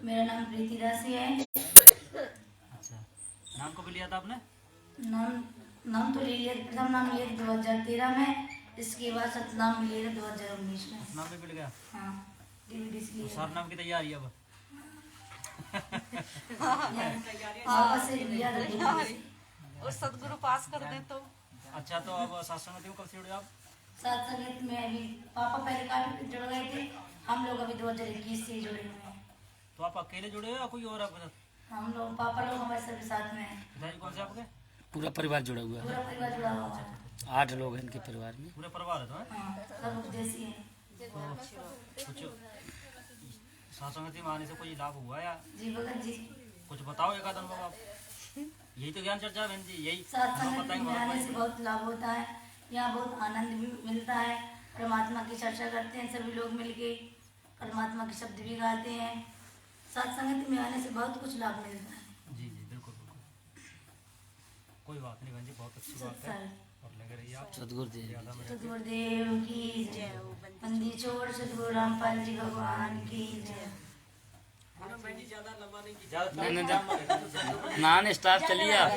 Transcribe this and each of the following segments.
मेरा नाम प्रीति दासी है। अच्छा, नाम कब लिया था आपने? नाम तो ले लिया, प्रथम नाम लिया 2013 में, इसके बाद सतनाम लिया 2019 में। नाम भी मिल गया। हाँ, डीवीडी से लिया। सरनाम की तैयारी अब। वापस से लिया था और सदगुरु पास कर दे तो। अच्छा, तो अब सत्संग में कब से जुड़े आप? साथ संगीत में अभी पापा पहले काफी जुड़ गए थे, हम लोग अभी 2021 से जुड़े हुए हैं। तो आप अकेले जुड़े हो या कोई और आपके साथ? हम लोग पापा लोग हमारे सभी साथ में हैं। पिताजी कौन से आपके? पूरा परिवार जुड़ा हुआ है। पूरा परिवार जुड़ा हुआ है। 8 लोग हैं इनके परिवार में। पूरे परिवार है तो है? हाँ, सब उपदेशी हैं। कुछ सत्संग में आने से कोई लाभ हुआ या जी भगत जी, कुछ बताओ एक आध अनुभव आप। यही तो ज्ञान चर्चा है बहन जी, यही सत्संग बताएंगे में आने से भगवान। बहुत लाभ होता है, यहाँ बहुत आनंद भी मिलता है। परमात्मा की चर्चा करते हैं सभी लोग मिलके, परमात्मा के शब्द भी गाते हैं। सत्संग में आने से बहुत कुछ लाभ मिलता है। जी जी बिल्कुल बिल्कुल, कोई बात नहीं बहन जी, बहुत अच्छी बात है और लग रही है आप सदगुरुदेव सतगुरुदेव की जय। बंदी छोड़ सतगुरु रामपाल जी भगवान की जय। नान स्टार चलिए आप,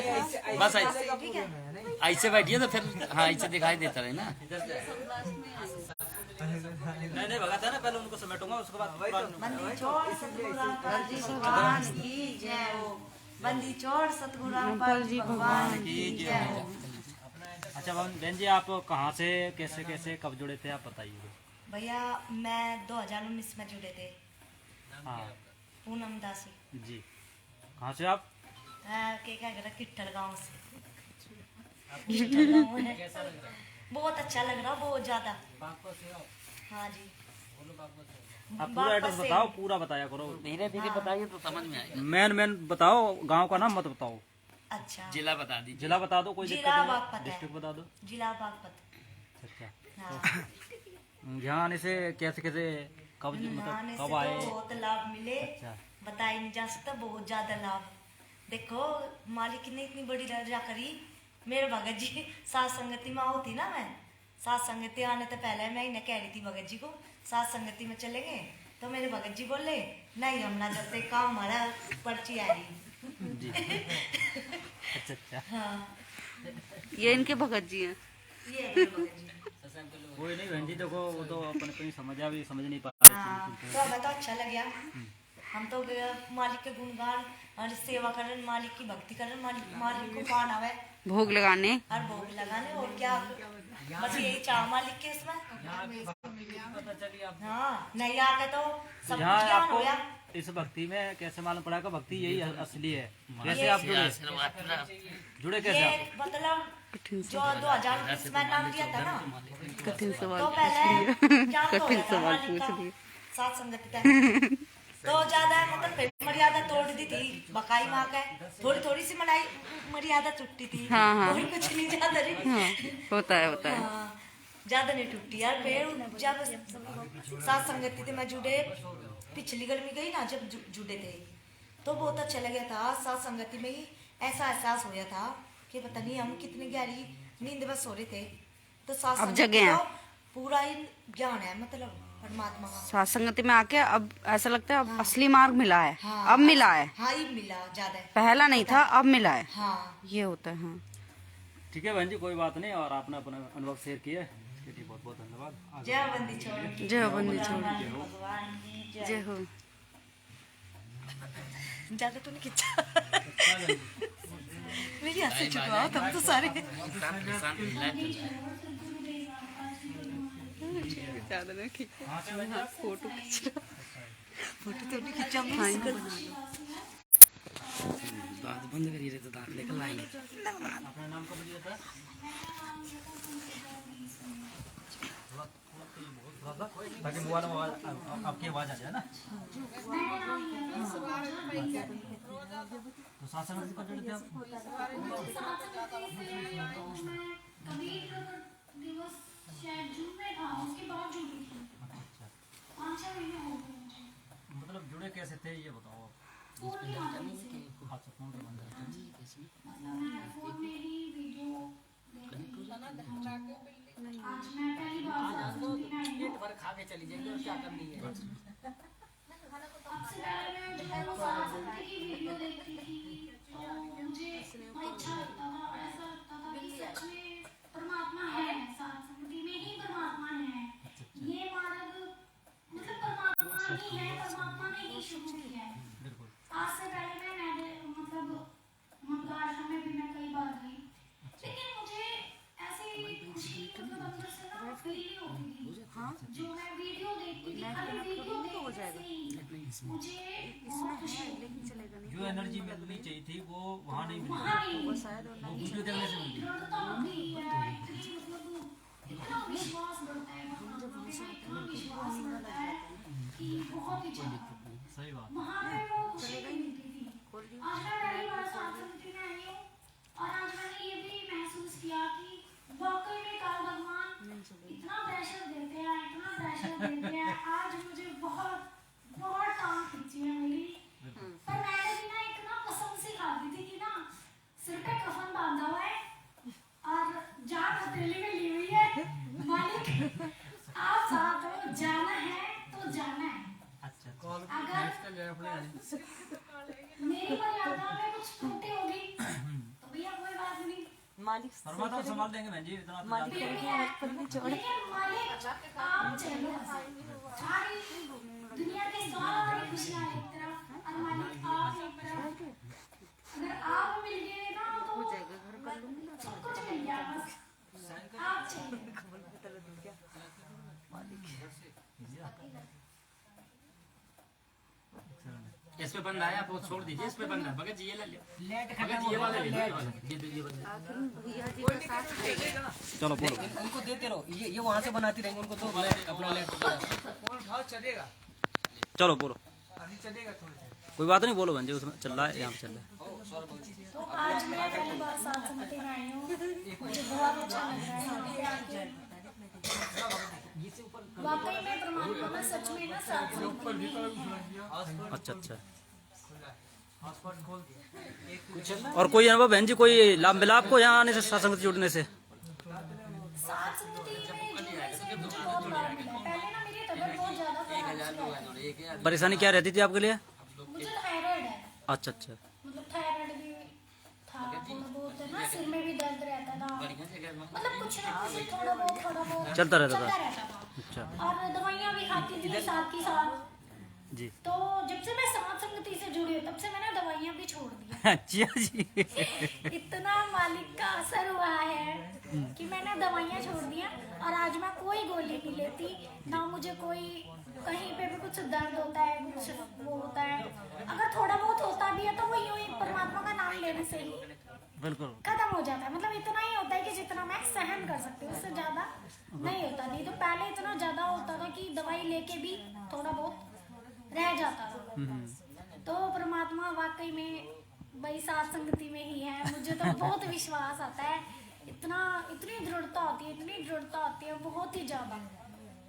बस ऐसे बैठिए तो फिर हाँ ऐसे दिखाई देता रहे ना। नहीं भगा था ना, पहले उनको समेटूंगा उसके बाद बंदी छोड़ सतगुरु रामपाल जी भगवान की जय हो। बंदी छोड़ सतगुरु रामपाल जी भगवान की जय हो। अच्छा बहन जी, आप कहाँ से कैसे कैसे कब जुड़े थे आप बताइए। भैया मैं 2019 में जुड़े थे। हाँ पूनम दासी जी, कहाँ से आप? क्या किट्ठल गाँव से। किट्ठल गाँव है। बहुत अच्छा लग रहा, बहुत ज्यादा। हाँ जी, आप पूरा एड्रेस बताओ, पूरा बताया करो, धीरे धीरे बताइए तो समझ में आएगा। मेन बताओ, गांव का नाम मत बताओ। अच्छा, जिला बता दीजिए। जिला बता दो, कोई दिक्कत जिला नहीं, बागपत है। डिस्ट्रिक्ट बता दो। जिला बागपत। अच्छा, हाँ, यहाँ आने से कैसे कैसे कब आने मतलब से कब तो आए? बहुत लाभ मिले, अच्छा, बताया नहीं जा सकता, बहुत ज्यादा लाभ। देखो मालिक ने इतनी बड़ी दर्जा करी। मेरे भगत जी सात संगति में होती ना, मैं सात संगति आने तो पहले मैं इन्हें कह रही थी भगत जी को सात संगति में चले गए, तो मेरे भगत जी बोले नहीं हम ना जाते, काम हमारा पर्ची आ रही। जी अच्छा अच्छा, हाँ, ये इनके भगत जी हैं। ये मेरे भगत जी। कोई नहीं बहन जी, देखो वो तो अपन कहीं समझ नहीं पा रहे हाँ, थे। तो हमें तो अच्छा लग गया। हम तो मालिक के गुणगान और सेवा करन, मालिक की भक्ति करन, मालिक को पान आवे, भोग लगाने और भोग लगाने, और क्या बस यही चाह मालिक के इसमें। हाँ, नहीं आके तो सब यहाँ कुछ ज्ञान आपको हो गया। इस भक्ति में कैसे मालूम पड़ा कि भक्ति यही असली है? कैसे आप जुड़े कैसे ये आप? मतलब कठिन जो 2019 में नाम दिया था ना, कठिन सवाल तो पूछ पहले लिया। क्या तो कठिन होता सवाल मालिक पूछ का लिए। साथ संगति का तो ज्यादा मतलब फिर मर्यादा तोड़ दी थी बकाई माँ का, थोड़ी थोड़ी सी मर्यादा टूटी थी। हाँ, हाँ। और कुछ नहीं, ज्यादा नहीं। हाँ, होता है। हाँ, ज्यादा नहीं टूटी यार। फिर जब साथ संगति में जुड़े, पिछली गर्मी गई ना जब जुड़े थे, तो बहुत अच्छा लगा था। साथ संगति में ही ऐसा एहसास होया था कि पता नहीं हम कितनी गहरी नींद में सो रहे थे। तो साथ अब संगति जगे हैं। का पूरा ही ज्ञान है, मतलब परमात्मा का। सात संगति में आके अब ऐसा लगता है अब असली मार्ग मिला है। हाँ, अब मिला है, हाँ ही मिला ज्यादा। पहला नहीं था, अब मिला है। हाँ, ये होता है। हाँ, ठीक है बहन जी, कोई बात नहीं, और आपने अपना अनुभव शेयर किया, ठीक है, बहुत बहुत धन्यवाद। जय बंदी छोड़, जय बंदी छोड़, भगवान की जय जय। हो। ज्यादा तो नहीं खींचा, मेरी हाथ से छुटवाओ तुम तो सारे। ज्यादा नहीं खींचा, फोटो खींच रहा। फोटो तो नहीं खींचा, हाँ, मिस कर। दांत बंद करिए रे तो दांत निकल आएंगे। अपना नाम कब लिया था? ताकि मोबाइल में आपकी आवाज आ जाए ना। तो साथ संगति कब जुड़े थे आप? मतलब जुड़े कैसे थे ये बताओ आप। अच्छा, फोन पे बंद है। परमात्मा ने ही शुरू किया है। आज से पहले मैं मतलब उनका आश्रम में भी मैं कई बार गई, लेकिन मुझे ऐसी खुशी मतलब अंदर से ना फील नहीं होती थी। जो मैं वीडियो देखती थी, खाली वीडियो देखने से ही मुझे बहुत खुशी होती थी। जो एनर्जी मिलनी चाहिए थी वो वहाँ नहीं मिली, वहाँ नहीं वो वीडियो देखने से मिली। दृढ़ता होती है, मतलब इतना विश्वास बढ़ता है, परमात्मा में इतना विश्वास बढ़ता है कि बहुत ही ज्यादा। सही बात। वहाँ पे वो खुशी नहीं मिलती थी। आज मैं पहली बार सात्संगति में आई हूँ और आज मैंने ये भी महसूस किया कि वाकई में काल भगवान इतना प्रेशर देते हैं, इतना प्रेशर देते हैं। आज मुझे बहुत बहुत टांग खींची है मेरी, पर मैंने भी ना एक ना कसम सी खाती थी कि ना सिर पे कफन बांधा हुआ है और जान हथेली में ली हुई है, मालिक आप साथ हो, जाना है तो जाना है। अच्छा अगर मेरी मर्यादा में कुछ त्रुटि होगी तो भैया कोई बात नहीं, मालिक परमात्मा संभाल देंगे बहन जी, इतना तो मालिक फिर भी करके है। हाथ पर नहीं छोड़। लेकिन मालिक आप चलो, सारी दुनिया की सारी खुशियाँ एक तरफ और मालिक आप एक तरफ। अगर आप मिल गए ना तो सब कुछ मिल गया, बस आप चाहिए। इस पे बंद आया, आप वो छोड़ दीजिए, इस पे बंद है। भगत जी ये ले लो, भगत जी ये वाला ले लो, ये वाला ये वाला। चलो बोलो। उनको देते रहो, ये वहाँ से बनाती रहेंगे, उनको तो अपना लेट चलेगा, चलो बोलो, अभी चलेगा थोड़ी देर। कोई बात नहीं, बोलो बहन जी, उसमें चल रहा है, यहाँ पे चल रहा है। तो आज मैं पहली बार सात्संगति में आई हूँ, मुझे बहुत अच्छा लग रहा है यहाँ पे आके। वाकई में परमात्मा में सच में ना सात्संगति में ही है। अच्छा अच्छा। और कोई अनुभव बहन जी, कोई लाभ मिला आपको यहाँ आने से, सत्संग से जुड़ने से? सात्संगति में जुड़ने से मुझे बहुत लाभ मिला। पहले ना मेरी तबीयत बहुत ज्यादा खराब थी। परेशानी क्या रहती थी आपके लिए? मुझे थायराइड है, अच्छा अच्छा। मतलब थायराइड भी था, थोड़ा बहुत है ना, सिर में भी दर्द रहता था, मतलब कुछ ना कुछ थोड़ा बहुत चलता रहता था। था। अच्छा और दवाइयाँ भी खाती थी साथ ही साथ। जी। तो जब से मैं सात्संगति से जुड़ी हूँ तब से मैंने दवाइयाँ भी छोड़ दी हैं। अच्छा जी। इतना मालिक का असर हुआ है कि मैंने दवाइयाँ छोड़ दी हैं और आज मैं कोई गोली नहीं लेती, ना मुझे कोई कहीं पे भी कुछ दर्द होता है, कुछ वो होता है। अगर थोड़ा बहुत होता भी है तो वो यूं ही परमात्मा का नाम लेने से ही बिल्कुल खत्म हो जाता है। मतलब इतना ही होता है कि जितना मैं सहन कर सकती हूँ, उससे ज्यादा नहीं होता। नहीं तो पहले इतना ज्यादा होता था कि दवाई लेके भी थोड़ा बहुत रह जाता था। तो परमात्मा वाकई में भाई सात्संगति में ही है। मुझे तो बहुत विश्वास आता है, इतनी दृढ़ता होती है, इतनी दृढ़ता होती है, बहुत ही ज्यादा।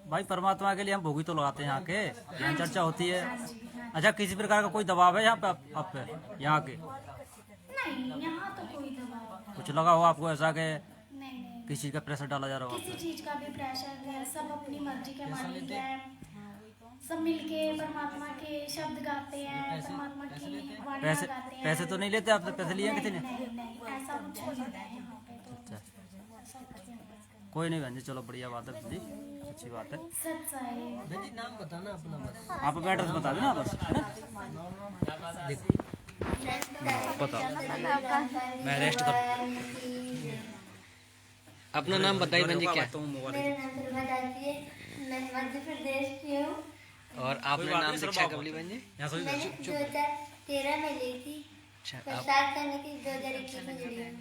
भाई परमात्मा के लिए हम भोगी तो लगाते हैं यहाँ के, यहाँ चर्चा होती है। हाँ जी, हाँ अच्छा, किसी प्रकार का कोई दबाव है यहाँ पे आप पे, यहाँ के? नहीं, यहाँ तो कोई दबाव कुछ लगा हो आपको ऐसा कि नहीं, किसी का प्रेशर डाला जा रहा हो? किसी चीज का भी प्रेशर है, सब अपनी मर्जी के मालिक है। सब मिलके परमात्मा के शब्द गाते हैं, परमात्मा की वाणियाँ पैसे गाते हैं। पैसे तो नहीं लेते आपसे? पैसे लिए किसी ने? नहीं, ऐसा कुछ नहीं होता है यहाँ पे तो। अच्छा, ऐसा कुछ नहीं होता। कोई नहीं बहन जी, चलो बढ़िया बात है बहन जी, अच्छी बात है। सच है। बहन जी नाम बताना अपना बस। आप एड्रेस बता देना बस, है ना? बताओ, मैं रेस्ट कर। अपना नाम बताइए बहन जी, क्या? मेरा नाम दुर्गा दासी है, मैं मध्य प्रदेश की हूँ। और आपने नाम शिक्षा कब ली बहन जी? मैंने 2013 में ली थी, अच्छा, प्रसाद करने की 2021 में जुड़ी हूँ।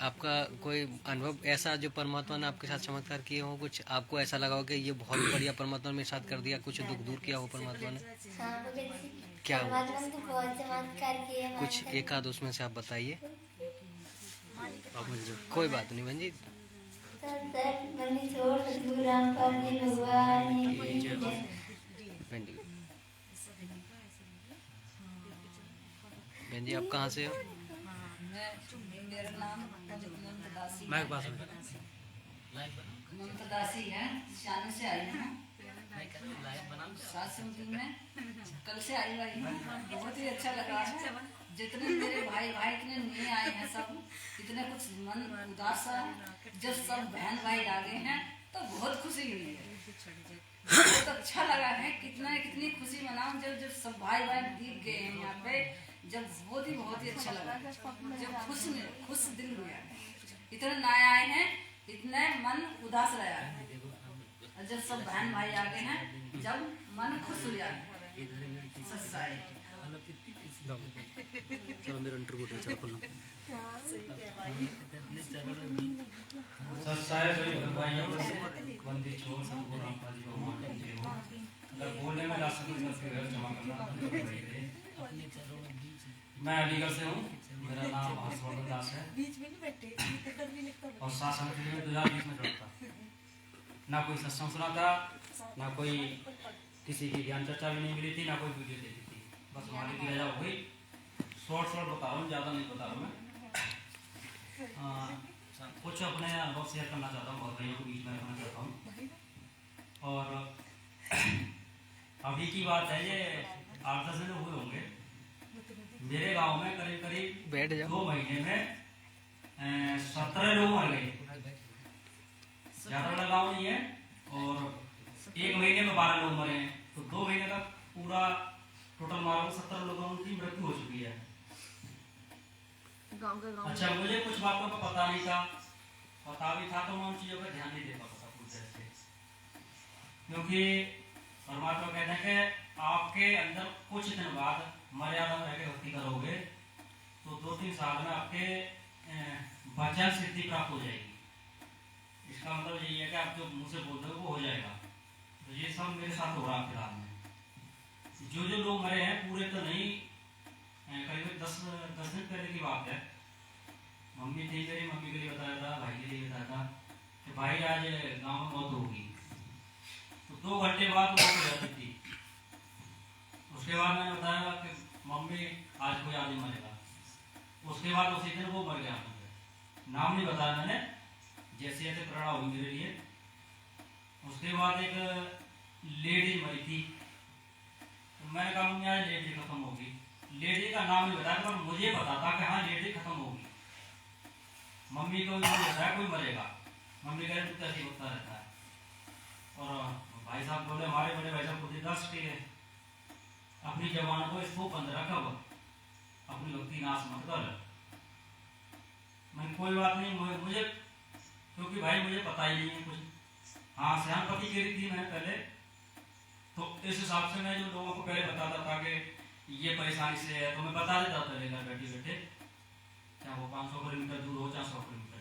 आपका कोई अनुभव ऐसा जो परमात्मा ने आपके साथ चमत्कार किए हो, कुछ आपको ऐसा लगा हो कि ये बहुत बढ़िया परमात्मा ने मेरे साथ कर दिया, कुछ दुख दूर किया हो परमात्मा ने? हाँ, मुझे क्या हुआ? परमात्मा ने तो बहुत चमत्कार किए हमारे कुछ साथ। एक आध उसमें से आप बताइए। कोई बात नहीं बहन जी। मनी छोड़ सतगुरु रामपाल जी भगवान की जय। बहन जी, बहन जी आप कहाँ से हो? मेरा नाम मुमताज मैं पास में मुमताजी है, शादी से आई हूँ सात्संगति में, कल से आई हुई हूँ। बहुत ही अच्छा लग रहा है। जितने मेरे भाई इतने नए आए हैं, सब इतने कुछ मन उदास है। जब सब बहन भाई आ गए हैं तो बहुत खुशी हुई है। बहुत अच्छा लगा है। कितनी खुशी मनाऊं जब जब सब भाई बहन दिख गए हैं यहाँ पे, जब बहुत ही अच्छा लगा, जब खुश दिल हुआ। इतने नए आए हैं, इतने मन उदास रहा है, और जब सब बहन भाई आ गए हैं, जब मन खुश हो जाए। बोलने में मैं अलीगढ़ से हूँ, मेरा नाम हर्षवर्धन दास है और शासन में 2020 में जुड़ा था। ना कोई सत्संग सुना था, ना कोई किसी की ज्ञान चर्चा भी नहीं मिली थी, ना कोई वीडियो देखी थी। बस हमारी की रजा हो गई। शॉर्ट बता रहा हूँ, ज़्यादा नहीं बता रहा हूँ मैं। कुछ अपने अनुभव शेयर करना चाहता हूँ, बहुत भाइयों को बीच में रखना चाहता हूँ। और अभी की बात है, ये 8-10 दिन हुए होंगे। मेरे गांव में करीब 2 महीने में 17 लोग मर गए। ज्यादा बड़ा गाँव नहीं है, और 1 महीने में 12 लोग मरे हैं, तो 2 महीने का पूरा टोटल मारो 17 लोगों की मृत्यु हो चुकी है। अच्छा, मुझे कुछ बातों का पता नहीं था, पता भी था तो मैं उन चीजों पर ध्यान नहीं दे पाता पूरी तरह से, क्योंकि परमात्मा कहते हैं कि आपके अंदर कुछ दिन बाद मर्यादा में रहकर भक्ति करोगे तो 2-3 साल में आपके वचन सिद्धि प्राप्त हो जाएगी। इसका मतलब यही है कि आप जो मुंह से बोल रहे हो वो हो जाएगा। तो ये सब मेरे साथ हो रहा है फिलहाल में। जो लोग मरे हैं पूरे तो नहीं, करीब 10 दिन पहले की बात है। मम्मी थी मेरी, मम्मी के लिए बताया था, भाई के लिए बताया था कि भाई आज गाँव में मौत होगी। तो 2 घंटे बाद मौत हो जाती थी। उसके बाद मैंने बताया कि मम्मी आज कोई आदमी मरेगा। उसके बाद उसी दिन वो मर गया। नाम नहीं बताया मैंने, जैसे जैसे प्रेरणा हुई मेरे लिए। उसके बाद एक लेडी मरी थी, तो मैंने कहा मम्मी आज लेडी खत्म होगी। लेडी का नाम नहीं बताया, पर मुझे पता था कि हाँ लेडी खत्म होगी। मम्मी को नहीं बताया कोई मरेगा। मम्मी कह रही तू कैसे होता रहता है। और भाई साहब बोले, हमारे बड़े भाई साहब बोले 10 के अपनी जवान को इसको बंद रखो, अपनी भक्ति नाश मत कर। मैंने कोई बात नहीं, मुझे क्योंकि भाई मुझे पता ही नहीं है कुछ। हाँ श्यामपति कह रही थी मैंने पहले, तो इस हिसाब से मैं जो लोगों को पहले बताता था कि ये परेशानी से है, तो मैं बता देता पहले घर बैठे बैठे, चाहे वो 500 किलोमीटर दूर हो, चाहे 100 किलोमीटर।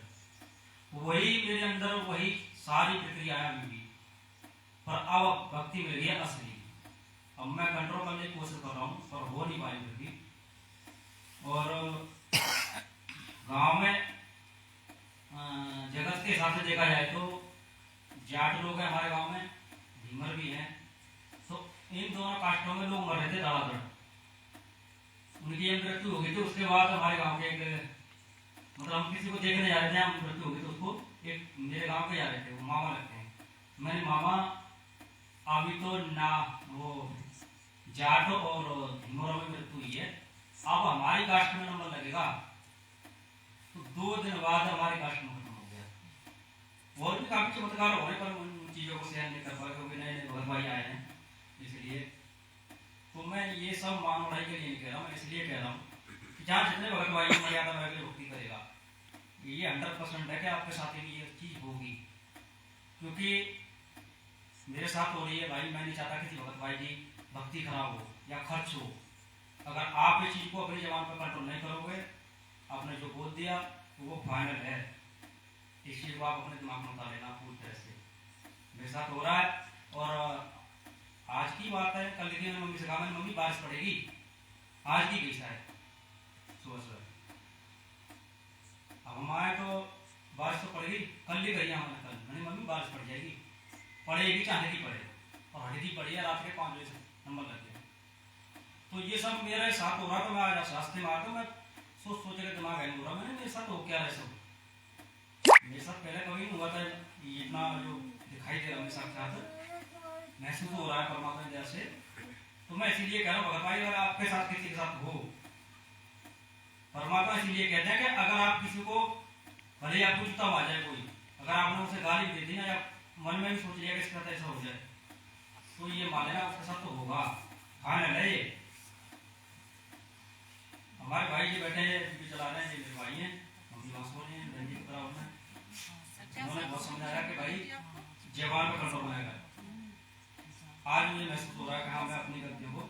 वही मेरे अंदर वही सारी प्रक्रिया है अभी भी, पर अब भक्ति मिल गई है असली। अब मैं कंट्रोल करने की कोशिश कर रहा हूँ, पर हो नहीं पाई फिर भी। और गांव में जगत के हिसाब से देखा जाए तो जाट लोग हैं हमारे गांव में, धीमर भी हैं। तो इन दोनों कास्टों में लोग मर रहे थे धड़ाधड़। उनकी मृत्यु हो गई थी। उसके बाद हमारे गांव के एक, मतलब हम किसी को देखने जा रहे थे, हम मृत्यु हो गई तो उसको एक मेरे गांव के जा रहे थे, वो मामा लगते हैं। मैंने मामा अभी तो ना वो जाट और धीमरों में मृत्यु हुई है, अब हमारी कास्ट में नंबर लगेगा। तो 2 दिन बाद हमारे कास्ट में खत्म हो गया। और भी काफी चमत्कार हो रहे, पर उन चीजों को शेयर नहीं कर पाए क्योंकि नए नए भगत भाई आए हैं, इसलिए। तो मैं ये सब मान उड़ाई के लिए नहीं कह रहा हूँ, मैं इसलिए कह रहा हूँ कि जहाँ जितने भगत भाई मर्यादा में रहकर भक्ति करेगा, ये 100% है कि आपके साथ ही ये चीज होगी। क्योंकि मेरे साथ हो रही है भाई, मैं नहीं चाहता किसी भगत भाई की भक्ति खराब हो या खर्च हो। अगर आप इस चीज को अपनी जबान पर कंट्रोल नहीं करोगे, आपने जो बोल दिया वो फाइनल है। इस चीज को आप अपने दिमाग में उतार लेना पूरी तरह से। मेरे साथ हो रहा है। और आज की बात है, कल की मैंने मम्मी से कहा, मैंने मम्मी बारिश पड़ेगी, आज की गई शायद सुबह। अब हम आए तो बारिश तो पड़ेगी, कल ही गई हमने। कल मैंने मम्मी बारिश पड़ जाएगी, पड़ेगी चाहे की पड़े, और हल्की पड़ी है। रात के 5 बजे से नंबर लग गया। तो ये सब मेरे साथ हो रहा। तो मैं आज रास्ते में आता, मैं सोच के दिमाग है हो रहा, मैंने मेरे साथ हो क्या है सब। मेरे साथ पहले कभी नहीं हुआ था इतना जो दिखाई दे रहा मेरे साथ महसूस हो रहा है परमात्मा की दया से। तो मैं इसीलिए कह रहा हूँ भगत भाई, अगर आपके साथ किसी के साथ हो, परमात्मा इसीलिए कहते हैं कि अगर आप किसी को भले आपको जूता आ जाए कोई, अगर आपने उसे गाली दे दी ना, या मन में भी सोच लिया कि इसका ऐसा हो जाए, तो ये मानेगा उसके साथ तो होगा। खाने लगे हमारे भाई जी बैठे टीवी चला रहे हैं, ये मेरे भाई हैं, हम भी सो रहे हैं, रंजीत करा होना है। उन्होंने बहुत समझाया कि भाई जवान में कंट्रोल बनाएगा। आज मुझे महसूस हो रहा है कि हाँ मैं अपनी गलतियों को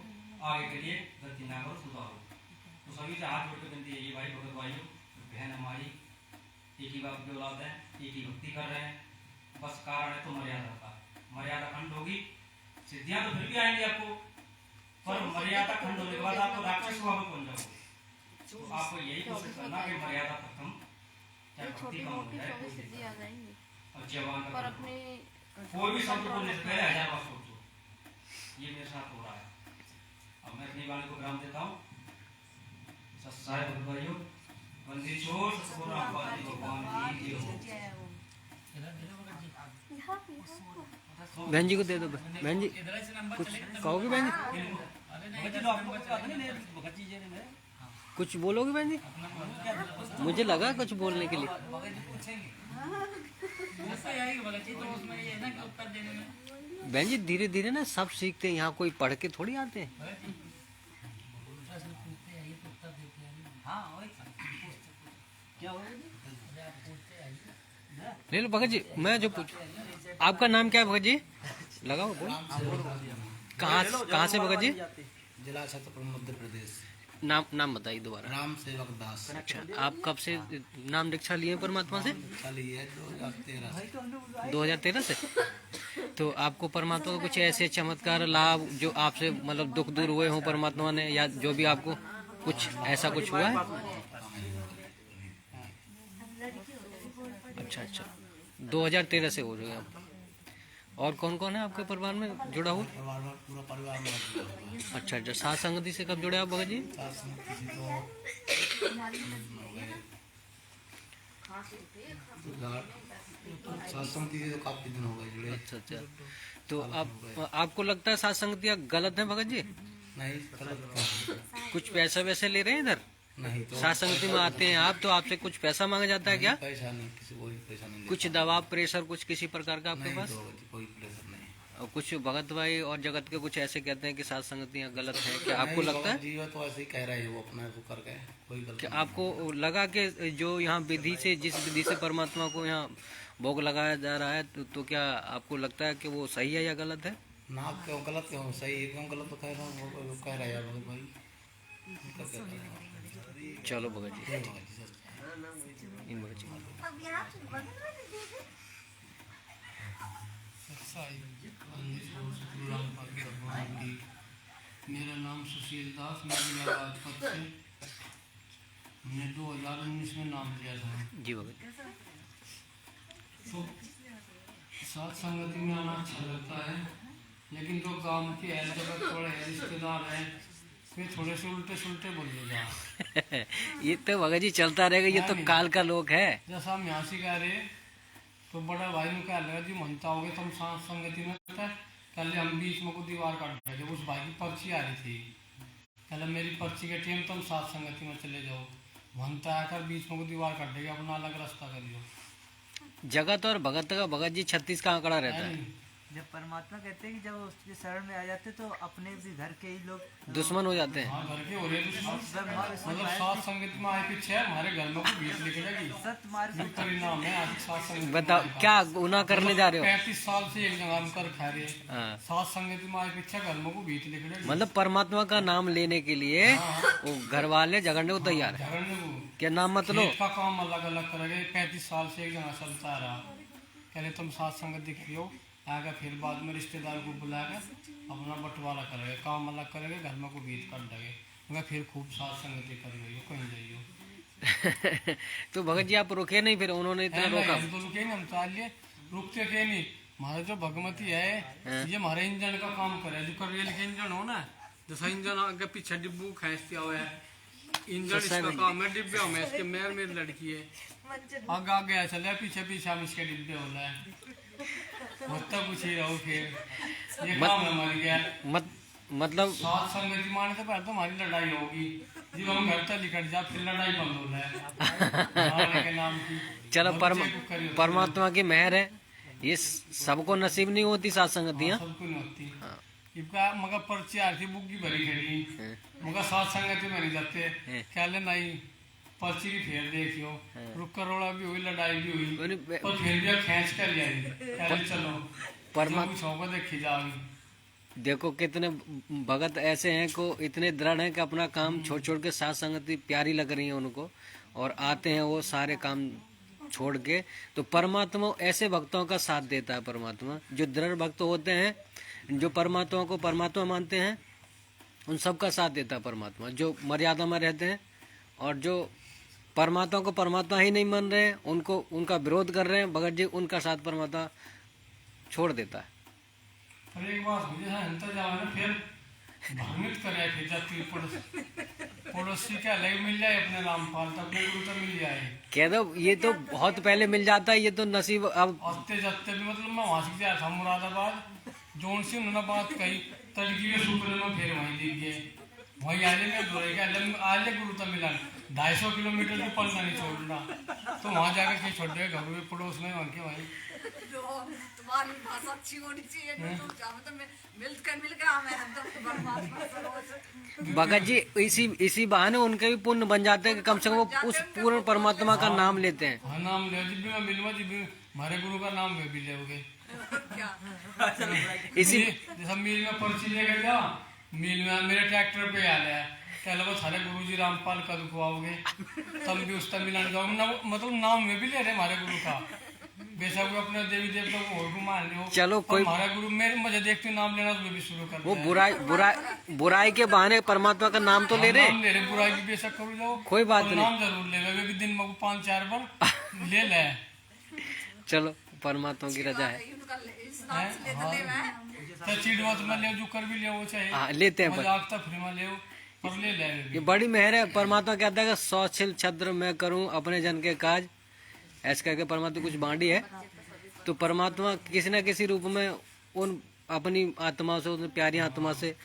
आगे के लिए गलती ना करो, सुधारो। तो सभी से हाथ जोड़ के विनती है ये भाई भगत भाइयों, बहन हमारी एक ही बाप की औलाद है, एक ही भक्ति कर रहे हैं, बस कारण है तो मर्यादा का। मर्यादा खंड होगी, सिद्धियां तो फिर भी आएंगी आपको, पर मर्यादा खंड होने के बाद आपको राक्षस स्वभाव बन जाओगे। तो आपको यही कोशिश करना कि मर्यादा तक हम चाहे भक्ति कम हो जाए और जवान का कोई भी शब्द बोलने से पहले 1000 बार सोचो। ये मेरे साथ हो रहा है। अब मैं अपनी वाणी को विराम देता हूँ। सत्साय भगवान मंदिर छोड़ भगवान की जय हो। बहन जी को दे दो। बहन जी कुछ कहोगे? बहन जी कुछ बोलोगे? बहन जी मुझे लगा कुछ बोलने के लिए। बहन जी धीरे धीरे ना सब सीखते हैं, यहाँ कोई पढ़ के थोड़ी आते हैं। ले लो भगत जी, मैं जो पूछ, आपका नाम क्या है भगत जी? लगाओ बोल। कहाँ से भगत जी? जिला छतरपुर मध्य प्रदेश। नाम बताइए दोबारा। राम सेवक दास। अच्छा, आप कब से नाम दीक्षा लिए परमात्मा से? 2013 से। तो आपको परमात्मा का कुछ ऐसे चमत्कार लाभ जो आपसे मतलब दुख दूर हुए हों परमात्मा ने, या जो भी आपको कुछ ऐसा कुछ हुआ है? अच्छा अच्छा, 2013 से हो रहे हैं आप। और कौन कौन है आपके परिवार में जुड़ा हुआ? पूरा परिवार में। अच्छा अच्छा, साथ संगति से कब जुड़े आप भगत जी? साथ संगति से तो काफी दिन हो गए जुड़े। अच्छा अच्छा, तो आपको लगता है साथ संगतियाँ गलत है भगत जी? नहीं गलत। कुछ पैसा वैसे ले रहे हैं इधर? नहीं तो साथ संगति में आते हैं आप तो आपसे कुछ पैसा मांगा जाता है क्या? पैसा नहीं, किसी को पैसा नहीं। कुछ दबाव प्रेशर कुछ किसी प्रकार का आपके पास? कोई प्रेशर नहीं। और कुछ भगत भाई और जगत के कुछ ऐसे कहते हैं कि साथ संगतियाँ गलत है, क्या आपको लगता है? जीवा तो ऐसे ही कह रहे हैं वो अपना को करके, कोई गलत। क्या आपको लगा कि जो यहाँ विधि से, जिस विधि से परमात्मा को यहाँ भोग लगाया जा रहा है, तो क्या आपको लगता है कि वो सही है या गलत है? ना क्यों गलत, क्यों सही है, क्यों गलत तो कह रहा हूँ, वो कह रहा है भगत भाई। चलो भगत जी, इन भगत जी मेरा नाम सुशील दास, मैं जिला राजपथ से। मैंने 2019 में नाम लिया था जी भगत। तो साथ संगति में आना अच्छा लगता है, लेकिन जो गांव के है, जगत थोड़े है, रिश्तेदार है, फिर थोड़े से उल्टे सुलटे बोल देगा। ये तो भगत जी चलता रहेगा, ये तो काल का लोग है। जैसा हम यहाँ से कह रहे तो बड़ा भाई ने कह लगा जी मनता हो गए तुम साथ संगति में, पहले हम बीच में को दीवार काट रहे थे, उस भाई की पर्ची आ रही थी, पहले मेरी पर्ची के टाइम तुम साथ संगति में चले जाओ, मनता आकर बीच में को दीवार काट देगा, अपना अलग रास्ता करियो। जगत और भगत का भगत जी 36 का आंकड़ा रहता है। जब परमात्मा कहते हैं कि जब उसके शरण में आ जाते तो अपने भी घर के ही लोग दुश्मन हो जाते हैं। हाँ, घर के हो रहे मतलब साथ संगत में आए पीछे हमारे घर में को बीच लिख जाएगी, परिणाम है आज साथ संगत। बताओ क्या गुनाह करने जा रहे हो? 35 साल से एक जगह में कर खा रहे, साथ संगत में आए पीछे घर में को बीच लिख जाएगी। मतलब परमात्मा का नाम लेने के लिए वो घर वाले झगड़ने को तैयार है। क्या नाम मत लो, का काम अलग अलग करेंगे। 35 साल से एक जगह चलता रहा, पहले तुम साथ संगत दिखियो, आगे फिर बाद में रिश्तेदार को बुला के अपना बंटवारा करेंगे, काम अलग करेंगे, घर में को बीत कर देंगे, फिर खूब साथ संगति करेंगे, कहीं जाइयो। तो भगत जी आप रुके नहीं, फिर उन्होंने इतना रोका? तो रुके नहीं, हम चाहिए रुकते के नहीं। हमारा जो भगवती है ये हमारे इंजन का काम करे, जो रेल के इंजन हो ना, जैसा इंजन आगे पीछे डिब्बू खींचता हुआ है, इंजन इसका काम है, डिब्बे में इसके मेरी लड़की है, आगे आगे चले, पीछे पीछे हम इसके डिब्बे हो रहे हैं, कुछ ही रहो फिर ये काम मर गया। मतलब साथ संगति माने तो पहले तो हमारी लड़ाई होगी, जब हम घर तक निकट जा फिर लड़ाई बंद हो जाए के नाम की। चलो परमात्मा की मेहर है, ये सबको नसीब नहीं होती साथ संगतियाँ। सबको नहीं होती। इनका मगर पर्ची आती बुक की भरी खड़ी मगर साथ संगति में नहीं जाते क्या ले नहीं पर्ची की फेर देखियो रुक करोड़ा भी हुई लड़ाई भी हुई पर फिर भी खींच कर लिया चलो परमात्मा देखी जाओगी। देखो कितने भगत ऐसे हैं को इतने दृढ़ हैं कि अपना काम छोड़ छोड़ के साथ संगति प्यारी लग रही है उनको और आते हैं वो सारे काम छोड़ के। तो परमात्मा ऐसे भक्तों का साथ देता है। परमात्मा जो दृढ़ भक्त होते हैं, जो परमात्मा को परमात्मा मानते हैं, उन सब का साथ देता है परमात्मा। जो मर्यादा में रहते हैं और जो परमात्मा को परमात्मा ही नहीं मान रहे हैं, उनको उनका विरोध कर रहे हैं, भगत जी उनका साथ परमात्मा छोड़ देता है। पर एक बात मुझे अंतर जाना फिर भ्रमित करे फिर जाती पड़ोसी का अलग मिल जाए अपने रामपाल तब गुरु तो मिल जाए कह दो ये तो बहुत पहले मिल जाता है, ये तो नसीब। अब हफ्ते जत्ते भी मतलब मैं वहां से गया था मुरादाबाद जोन से उन्होंने बात कही तड़की के शुक्र में फिर वहीं दिख गए वहीं आने में दौड़े गया आज गुरु तो मिला 250 किलोमीटर की पलना नहीं छोड़ना तो वहां जाकर के छोड़ दे घर में पड़ोस में वहीं के वहीं तुम्हारी भाषा अच्छी होनी चाहिए भगत जी इसी बहाने उनके भी पुण्य बन जाते हैं कि कम से कम वो उस पूर्ण परमात्मा का नाम लेते हैं। हाँ नाम ले जब भी मैं मिलूंगा जब भी हमारे गुरु का नाम भी लोगे इसी जैसा मील में पर्ची लेकर जा मील में मेरे ट्रैक्टर पे आ गया कहला वो सारे गुरु जी रामपाल कद को आओगे तब भी उसका मिलाने जाओगे मतलब नाम में भी ले रहे हमारे गुरु का बेशक वो अपने देवी देवता को और मान लो चलो कोई हमारा गुरु मेरे मुझे देखते नाम लेना तो भी शुरू कर वो बुराई के बहाने परमात्मा का नाम तो ले रहे बुराई भी बेशक करो जाओ कोई बात नहीं नाम जरूर ले लो भी दिन में 5-4 बार ले ले चलो परमात्मा की रजा है। चीड़ मत में ले जो कर भी ले वो चाहिए लेते हैं मजाक तक फ्री में ले पर ले ले ये बड़ी मेहर है। परमात्मा कहता है कि 100 छिल छद्र मैं करूं अपने जन के काज ऐसे करके परमात्मा कुछ बांटी है। तो परमात्मा किसी न किसी रूप में उन अपनी आत्मा से उन प्यारी आत्मा से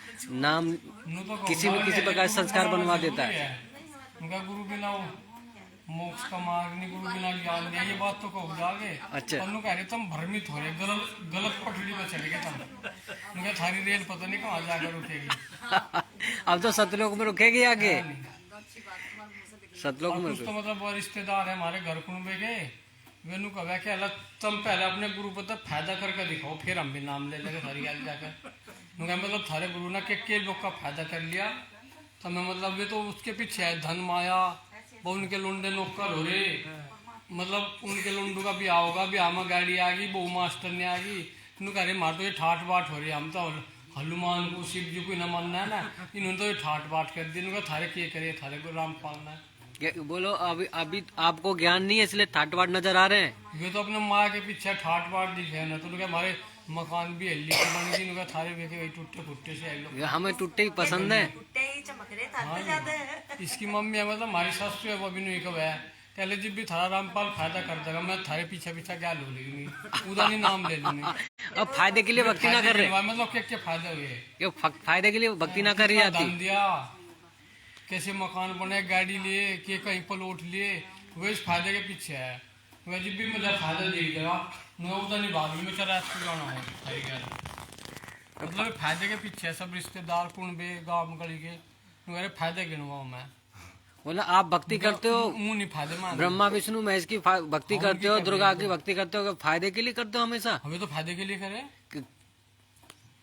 नाम किसी न किसी प्रकार संस्कार बनवा देता है। उनका गुरु बिना मोक्ष का मार्ग नहीं गुरु बिना ज्ञान नहीं ये बात तो कहो जागे। अच्छा कह रहे तुम भ्रमित हो रहे गलत पटड़ी में चले गए तुम उनका थारी रेल पता नहीं कहाँ जाकर रुकेगी अब तो सतलोक में रुकेगी आगे सतलोक में तो मतलब वो रिश्तेदार है हमारे घर कुंबे के वेनु कहा कि अलग तुम पहले अपने गुरु पर फायदा करके दिखाओ फिर हम भी नाम ले लेंगे थारी गाल जाकर मतलब थारे गुरु ने के लोग का फायदा कर लिया तो मैं मतलब ये तो उसके पीछे है धन माया वो उनके लुंडे नौकर हो रहे मतलब उनके लुंडू का ब्याह होगा ब्याह में गाड़ी आ गई बहु मास्टर ने आ गई कह रहे मार तो ये ठाट बाट हो रही है हम तो हनुमान को शिव जी को न मानना है ना इन्होंने तो ये ठाट बाट कर दी इनका थारे क्या करे थारे को राम पालना है। बोलो अभी आपको ज्ञान नहीं है इसलिए ठाट बाट नजर आ रहे हैं। वे तो अपने माँ के पीछे ठाट बाट दिखे ना तो हमारे मकान भी हल्ली की बन गई थारे देखे टूटे फुट्टे से लोग हमें टूटे ही पसंद है। इसकी मम्मी है मतलब हमारी सास है वो भी नहीं कब है पहले जब भी थारा रामपाल फायदा कर देगा मैं थारे पीछे क्या लो लेगी उदा नहीं नाम ले लूंगी। अब फायदे के लिए भक्ति ना कर रहे मतलब क्या फायदे हुए फायदे के लिए भक्ति ना कर रही आती दिया कैसे मकान बने गाड़ी लिए के कहीं प्लॉट लिए वो इस फायदे के पीछे है वह जब भी मुझे फायदा दे देगा मैं उधर नहीं भाग में चला जाना है मतलब फायदे के पीछे सब रिश्तेदार कुंबे गाँव गली के मेरे फायदे गिनवाओ मैं बोला आप भक्ति करते हो नहीं फायदे ब्रह्मा विष्णु महेश की भक्ति करते हो दुर्गा की भक्ति करते हो फायदे के लिए करते हो हमेशा हमें तो फायदे के लिए करे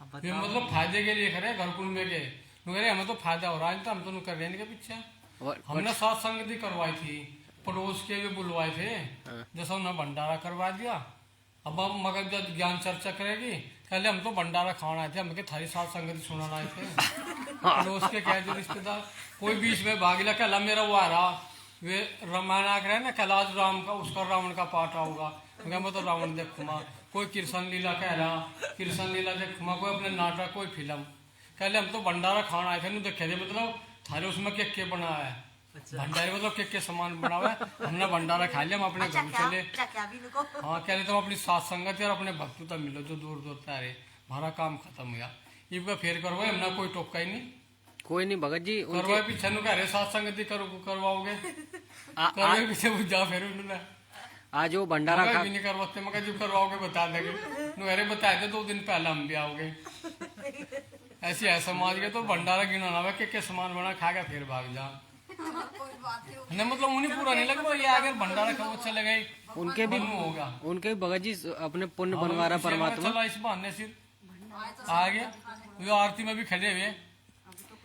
मतलब फायदे के लिए करे घर कुंबे के हमें तो फायदा हो रहा है तो हम तो कर रहे हैं पीछे हमने साथ संगति करवाई थी पड़ोस के भी बुलवाए थे जैसा उन्होंने भंडारा करवा दिया अब मगर जब ज्ञान चर्चा करेगी पहले हम तो भंडारा खाना आए थे हम थारी साथ संगति सुनाना आए थे पड़ोस के क्या जो रिश्तेदार कोई बीच में भाग लिया कहला मेरा वो आ रहा वे रामायण आ रहे ना कैलाश राम का उसका रावण का पाठ आऊगा मैं तो रावण देखूंगा कोई कृष्ण लीला कह रहा कृष्ण लीला देखूंगा कोई अपने नाटक कोई फिल्म कहले हम तो भंडारा खाना आए थे नहीं देखे थे मतलब थारे उसमें क्या बना है भंडारे मतलब क्या सामान बना हुआ है हमने भंडारा खा लिया हम अपने घर चले हाँ कह रहे तुम अपनी साथ संगत और अपने भक्तों तक मिलो जो दूर दूर तक रहे हमारा काम खत्म हुआ इनका फेर करवाए हमने कोई टोका ही नहीं कोई नहीं भगत जी करवाए पीछे कह रहे साथ संगति करवाओगे पीछे जा फिर उन्होंने आज वो भंडारा मगर खा भी नहीं करवाते, मगर जब करवाओगे बता देंगे। अरे बताए थे 2 दिन पहले हम भी आओगे। ऐसी है समाज के, तो भंडारा गिना ना हुआ के सामान बना खा के फिर भाग जा। नहीं मतलब उन्हें पूरा नहीं लगा ये अगर भंडारा खाओ चले गए उनके भी होगा। उनके भी भगत जी अपने पुण्य बनवा रहा परमात्मा। चला इस बहाने से आ गया। जो आरती में भी खड़े हुए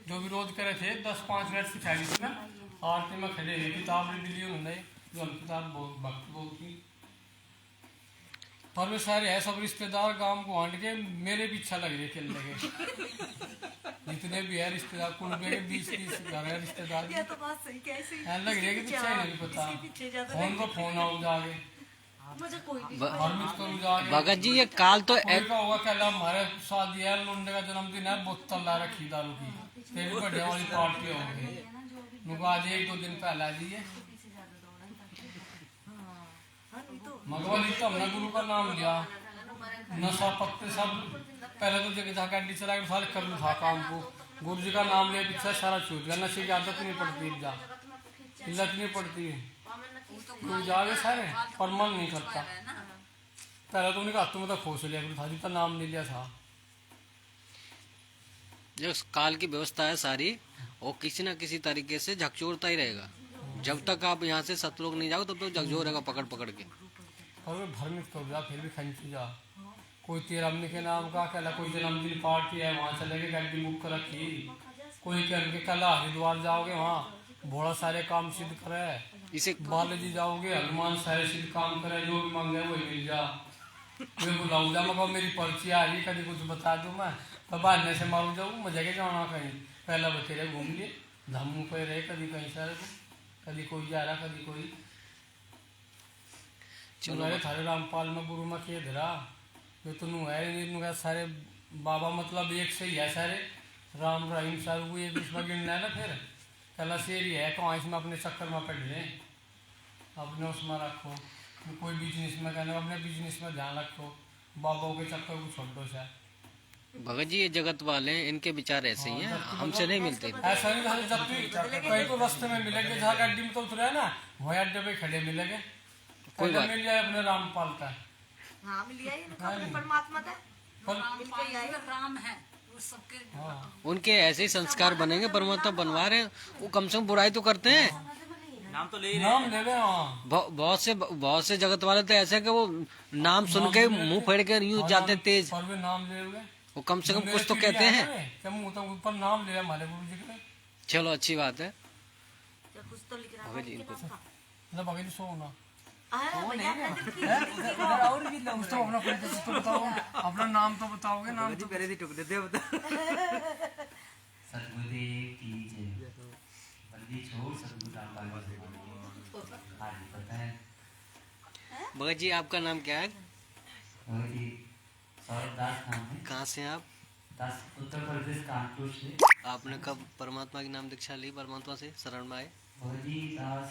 जो विरोध करे थे 10-5 मिनट की थैली थी ना, आरती में खड़े हुए किताब भी ली उन्होंने, जो हम किताब भक्त बहुत की। पर वे सारे है सब रिश्तेदार गांव को आंट के मेरे पीछा लग रहे खेलने के। जितने भी है रिश्तेदार कुंबे के 20-30 घर है रिश्तेदार, ये तो बात सही कैसे लग रही है कि पीछे नहीं पता फोन को फोन आओ जाके मुझे कोई भगत जी ये काल तो होगा कल हमारे शादी है लुंडे का जन्मदिन है, बोतल ला रखी दारू की, तेरी बड़े वाली पार्टी होगी आज 1-2 दिन पहले दिए। मगवाली तो हमने गुरु का नाम लिया, नशा पत्ते सब पहले तो जगह गाड़ी चला के सारे कर लू था काम को, गुरु जी का नाम लिया पीछे सारा छूट गया। नशे की आदत नहीं पड़ती, इल्लत नहीं पड़ती, कोई जागे सारे पर मन नहीं करता। पहले तो उन्हें हाथों में तो खोस लिया गुरु था जी का नाम नहीं लिया था। जो काल की व्यवस्था है सारी वो किसी न किसी तरीके से झकझोरता ही रहेगा। जब तक आप यहाँ से सतलोक नहीं जाओ तब तक झकझोरेगा पकड़ पकड़ के। और भ्रमित कर जा फिर भी खंची जा, कोई तेरा अम्मी के नाम का कहला, कोई जन्मदिन पार्टी है वहाँ चले गए गाड़ी बुक कर रखी, कोई करके कल हरिद्वार जाओगे वहाँ बड़ा सारे काम सिद्ध करे, इसे बालाजी जाओगे हनुमान सारे सिद्ध काम करे, जो भी मांगे वही मिल जा। मैं बुलाऊ जा मगर मेरी पर्ची आ रही कभी कुछ बता दूँ मैं तो बाद से मारू जाऊँ मजा के जाना कहीं। पहला बतेरे घूम लिए धमू पे रहे, कभी कहीं सारे कभी कोई जा रहा कभी कोई। चलो थारे रामपाल में गुरु में के धरा जो तुम है सारे बाबा मतलब एक से ही है सारे राम रहीम सारू को एक इसमें गिनना है ना। फिर कला शेरी है कहाँ इसमें अपने चक्कर में पड़ रहे अपने उसमें रखो, कोई बिजनेस में कहना अपने बिजनेस में ध्यान रखो, बाबाओं के चक्कर को छोड़ दो। शायद भगत जी ये जगत वाले हैं, इनके विचार ऐसे ही हैं, हमसे नहीं मिलते। ऐसा नहीं जब कहीं तो रास्ते में मिलेंगे जहाँ गाड़ी में तो उतरे ना वही अड्डे पे खड़े मिलेंगे, कोई बात मिल जाए अपने रामपाल का। हाँ मिल जाए अपने परमात्मा का राम है वो सबके। उनके ऐसे ही संस्कार बनेंगे, परमात्मा बनवा रहे हैं वो कम से कम बुराई तो करते हैं, नाम तो ले रहे। बहुत से जगत वाले तो ऐसे कि वो नाम सुन के मुंह फेड़ के यूं जाते तेज, नाम ले वो कम से कम कुछ तो कहते हैं। ऊपर नाम ले हमारे गुरु जी के। चलो अच्छी बात है। कुछ तो लिख रहा भगत जी इनको भगत जी सोना तो अपना परिचय तो बताओ, अपना नाम तो बताओगे, नाम तो पहले ही टुक देते बता। सतगुरुदेव की जय। बंदी छोड़ सतगुरु रामपाल पता है। भगत जी आपका नाम क्या है? भगत जी सौरभ दास नाम है। कहाँ से हैं आप? दास उत्तर प्रदेश कानपुर से। आपने कब परमात्मा की नाम दीक्षा ली, परमात्मा से शरण में आए? भगत जी दास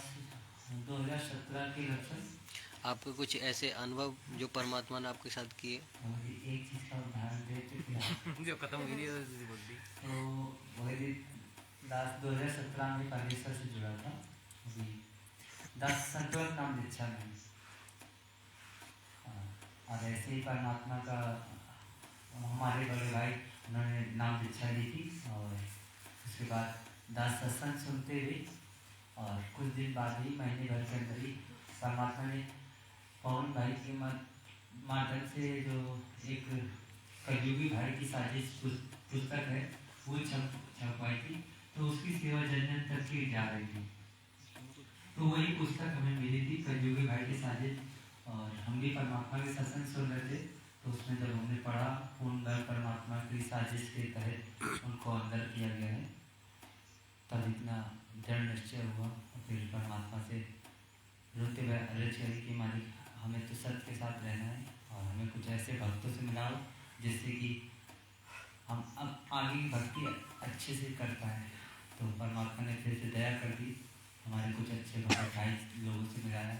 2017 के लगभग। आपके कुछ ऐसे अनुभव जो परमात्मा ने आपके साथ किए? एक चीज का उदाहरण देते जो खत्म हुई नहीं तो भगत जी दास 2017 में परमेश्वर से जुड़ा था। अभी दास संतोष नाम दीक्षा में और ऐसे ही परमात्मा का हमारे बड़े भाई उन्होंने नाम दीक्षा ली थी और उसके बाद दास सत्संग सुनते हुए और कुछ दिन बाद ही महीने भर के अंदर ही परमात्मा ने पवन भाई के माध्यम से जो एक कलयुगी भाई की साजिश पुस्तक है वो छपवाई थी, तो उसकी सेवा जन तक की जा रही थी। तो वही पुस्तक हमें मिली थी कलयुगी भाई की साजिश, और हम भी परमात्मा के सत्संग सुन रहे थे। तो उसमें जब हमने पढ़ा पूर्ण भर परमात्मा की साजिश के तहत उनको अंदर किया गया है, तब इतना दृढ़ निश्चय हुआ। फिर परमात्मा से रोते हुए अर्ज करी कि मालिक हमें तो सत्य के साथ रहना है और हमें कुछ ऐसे भक्तों से मिलाओ जिससे कि हम अब आगे की भक्ति अच्छे से कर पाए। तो परमात्मा ने फिर से दया कर दी, हमारे कुछ अच्छे भक्त भाई लोगों से मिलाया,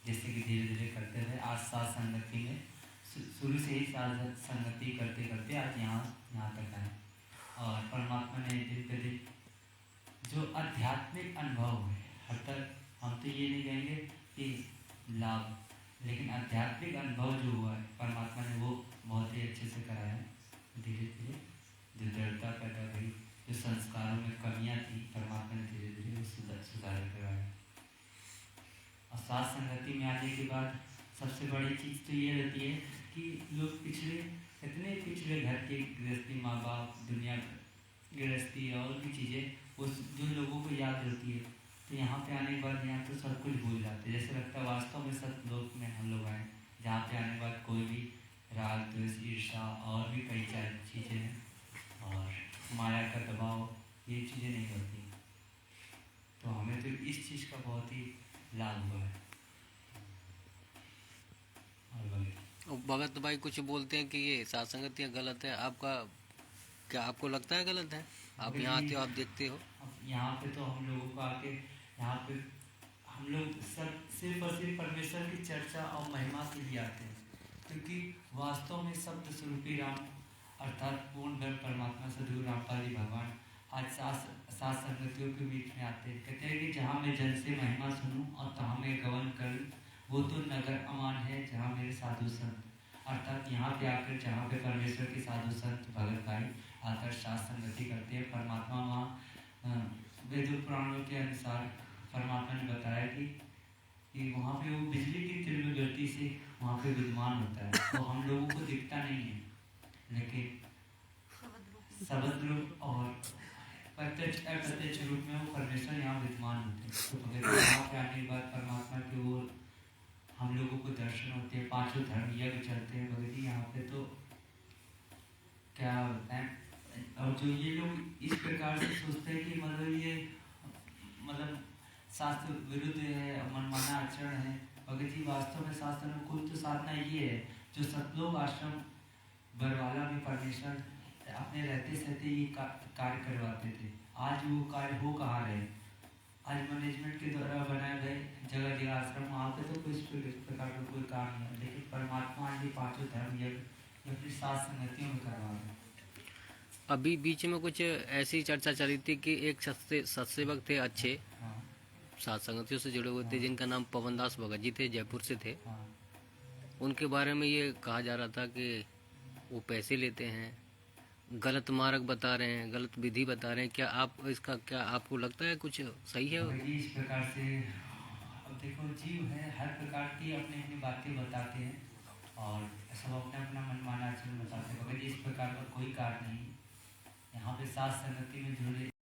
जिससे कि धीरे धीरे करते हुए आज साथ संगति में शुरू से ही साथ संगति करते करते आज यहाँ तक आए। और परमात्मा ने दिन पे दिन जो आध्यात्मिक अनुभव है, हद तक हम तो ये नहीं कहेंगे कि लाभ, लेकिन आध्यात्मिक अनुभव जो हुआ है परमात्मा ने वो बहुत ही अच्छे से कराया। धीरे धीरे जो दृढ़ता पैदा हुई, जो संस्कारों में कमियां थी, परमात्मा ने धीरे धीरे वो सुधार करवाया। और साथ संगति में आने के बाद सबसे बड़ी चीज़ तो ये रहती है कि लोग इतने पिछड़े घर के गृहस्थी, माँ बाप, दुनिया गृहस्थी और भी चीज़ें वो जो लोगों को याद रहती है, तो यहाँ पे आने के बाद यहाँ तो सब कुछ भूल जाते हैं। जैसे लगता है वास्तव में सतलोक में हम लोग आए, जहाँ पे आने के बाद कोई भी राग, द्वेष, ईर्ष्या और भी कई सारी चीज़ें हैं और माया का दबाव, ये चीज़ें नहीं होती। तो हमें तो इस चीज़ का बहुत ही लाभ हुआ है। और भगत भाई कुछ बोलते हैं कि ये साथ संगतियाँ गलत है, आपका क्या, आपको लगता है गलत है? आप यहाँ आते हो, आप देखते हो। यहाँ पे तो हम लोगों को आके यहाँ पे हम लोग सब सिर्फ और सिर्फ परमेश्वर की चर्चा और महिमा के लिए आते हैं, क्योंकि वास्तव में शब्द स्वरूपी राम अर्थात पूर्ण ब्रह्म परमात्मा सदगुरु रामपाल जी भगवान आज सात संगतियों के बीच में आते हैं। कहते हैं कि जहाँ मैं जन से महिमा सुनूं और तहाँ मैं गवन करूं, वो तो नगर अमान है जहाँ मेरे साधु संत। अर्थात यहाँ पे आकर जहाँ पे परमेश्वर के साधु संत भगत भाई आकर शास्त्र संगति करते हैं, परमात्मा वहाँ वेद पुराणों के अनुसार परमात्मा ने बताया कि वहाँ पे वो बिजली की तीव्र गति से वहाँ पे विद्यमान होता है। तो हम लोगों को दिखता नहीं है, लेकिन शब्द रूप और प्रत्यक्ष अप्रत्यक्ष रूप में वो परमेश्वर यहाँ विद्यमान होते हैं। तो अगर यहाँ पे आने के बाद परमात्मा की ओर हम लोगों को दर्शन होते हैं, पांचों धर्म यज्ञ चलते हैं भगत जी यहाँ पे। तो क्या बताएं, और जो ये लोग इस प्रकार से सोचते हैं कि मतलब शास्त्र विरुद्ध है, मनमाना आचरण है, भगत जी वास्तव में शास्त्र में कुल तो साधना ये है जो सतलोक आश्रम बरवाला में परमेश्वर अपने रहते सहते ये कार्य करवाते थे। आज वो कार्य हो कहाँ रहे? आज मैनेजमेंट के द्वारा बनाए गए जगह जगह आश्रम, वहाँ पे तो कोई इस प्रकार का कोई काम नहीं है, लेकिन परमात्मा आज ये पांचों धर्म यज्ञ अपनी सात संगतियों में करवा रहे। अभी बीच में कुछ ऐसी चर्चा चली थी कि एक सत्सेवक थे अच्छे, सात संगतियों से जुड़े हुए थे, जिनका नाम पवनदास भगत जी थे, जयपुर से थे। उनके बारे में ये कहा जा रहा था कि वो पैसे लेते हैं, गलत मार्ग बता रहे हैं, गलत विधि बता रहे हैं। क्या आप इसका, क्या आपको लगता है कुछ सही है? इस प्रकार से अब देखो, जीव है, हर प्रकार की अपनी अपनी बातें बताते हैं और सब अपना अपना मनमाना आचरण बताते हैं। इस प्रकार का कोई कार्य नहीं। यहाँ पे सात संगति में जुड़े